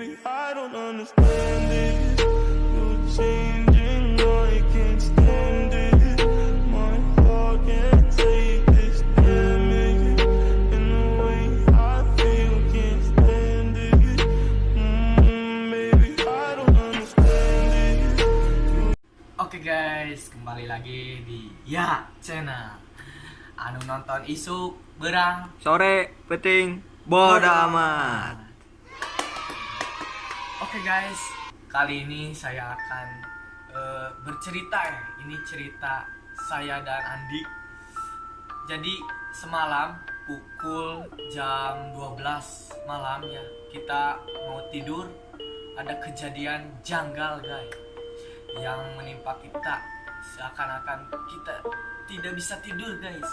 Baby, I don't understand this. You're changing, I can't stand it. My heart can't take this damage. And the way I feel, can't stand it. Baby, I don't understand this. Oke guys, kembali lagi di Ya Channel. Anu nonton isuk berang Sore peting bodo amat. Oke guys, kali ini saya akan bercerita ya. Ini cerita saya dan Andi. Jadi semalam pukul jam 12 malam ya, kita mau tidur, ada kejadian janggal guys yang menimpa kita. Seakan-akan kita tidak bisa tidur guys,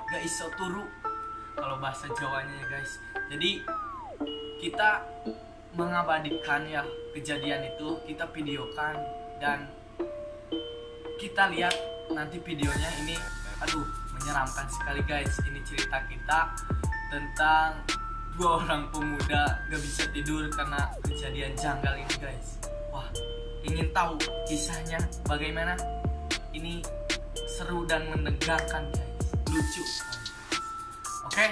gak iso turu kalau bahasa Jawanya ya guys. Jadi kita mengabadikan ya kejadian itu, kita videokan dan kita lihat nanti videonya. Ini aduh menyeramkan sekali guys. Ini cerita kita tentang dua orang pemuda gak bisa tidur karena kejadian janggal ini guys. Wah, ingin tahu kisahnya bagaimana? Ini seru dan menegangkan guys, lucu. Oke,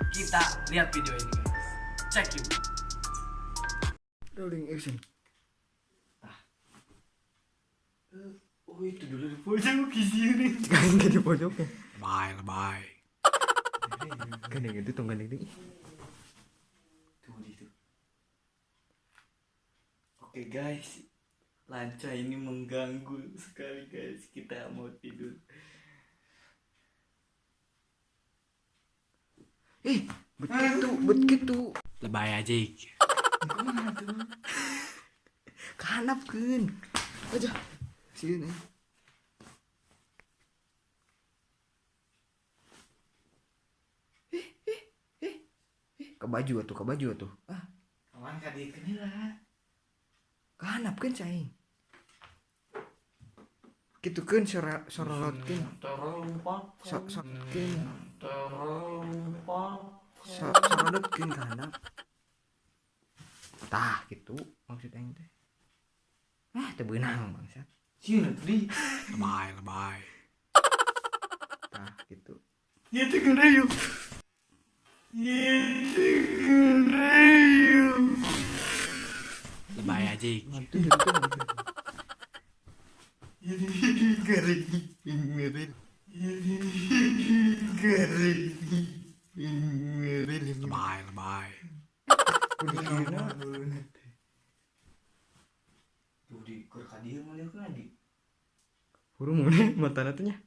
kita lihat video ini guys. Check yuk. Rolling action. Oh itu dulu di pojok kisih. Kan di pojoknya. Lebay. Kan yang itu tonggan ini. Tuh itu. Oke guys, Lanca ini mengganggu sekali guys. Kita mau tidur. Begitu. Lebay aja. Kemana tuh? Kanapkeun. Aja. Sieun nih. Ke baju atuh. Ah, Kawan kadikeun lah. kanapkeun cai. Kitukeun sorolotkeun. Sokkeun. Sorolotkeun kanap. Tah gitu maksud aing teh. Teu beunang bangsat. Sieun tadi. Lebay. Tah gitu. Ieu teh ngerayu. Lebay aja. Mantu gitu. Lebay. Tuh di keur dieu ngalieukeun Adi. Hurung mana matana teh nya.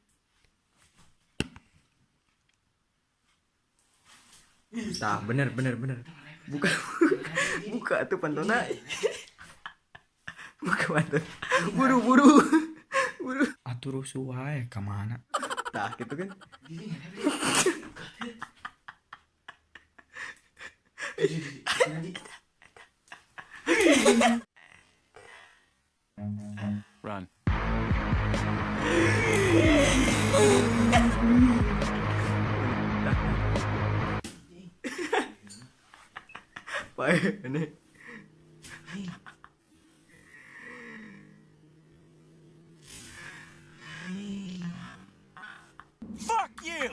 Tah bener. Buka tuh pantona. Buka pantona. Buru. Atur rusuh wae ka mana? Tah gitu kan. Run. Baik ini. Fuck you!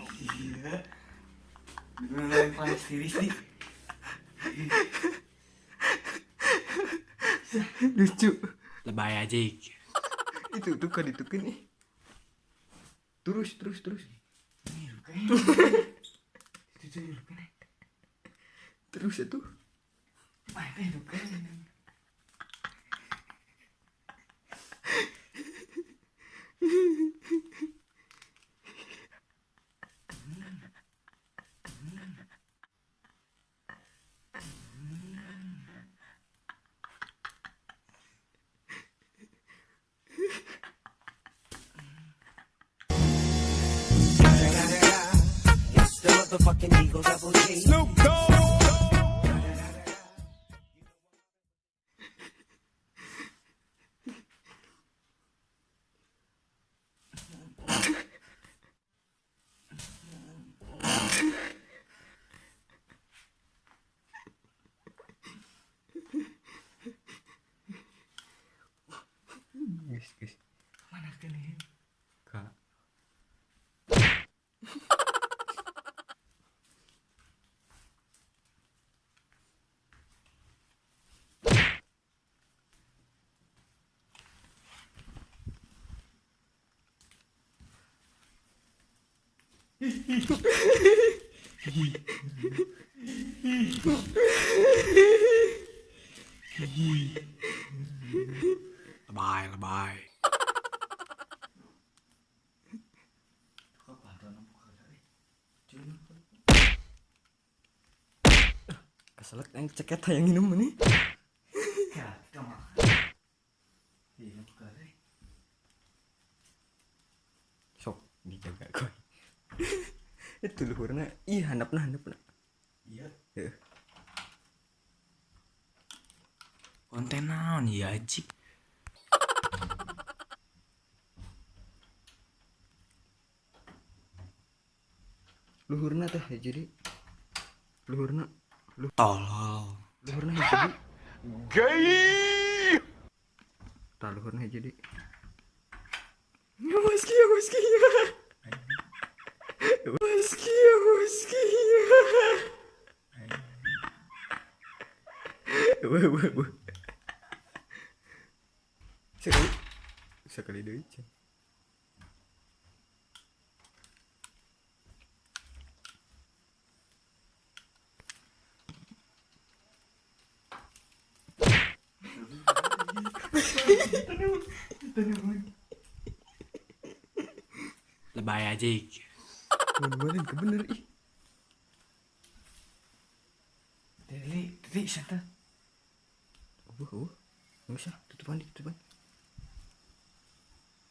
Mulai panas diri sih. Lucu. Lebay aja. Itu tuh kan ditukeun nih. Terus. Terus itu. It's the motherfucking Eagle Double G. Snoop Dogg! guys. Mana nih? Kak. Lebay. Keselak yang ceket yang minum ini. Ya, cuma. Iya, buka deh. Sok dijaga koy. Itu luhurna ih handapna. Iya. Heeh. Konten naon ya jik. Luhurna teh jadi luhurna Tolol. luhurna jadi gay. Tah luhurna jadi. Waski. Wah. Sekali deui. Lebay aja. Mana bener ih. Dili, center. Enggak usah, tutupan.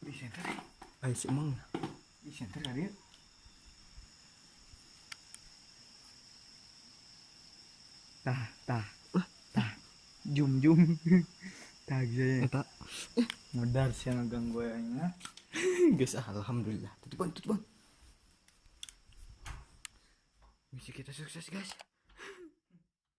Di center. Ayo si emang. Di center kali ya. Tah. Jum. Tah gitu. Eta Modal sih ngeganggu nya. geus alhamdulillah. Tutupan. Misi kita sukses guys.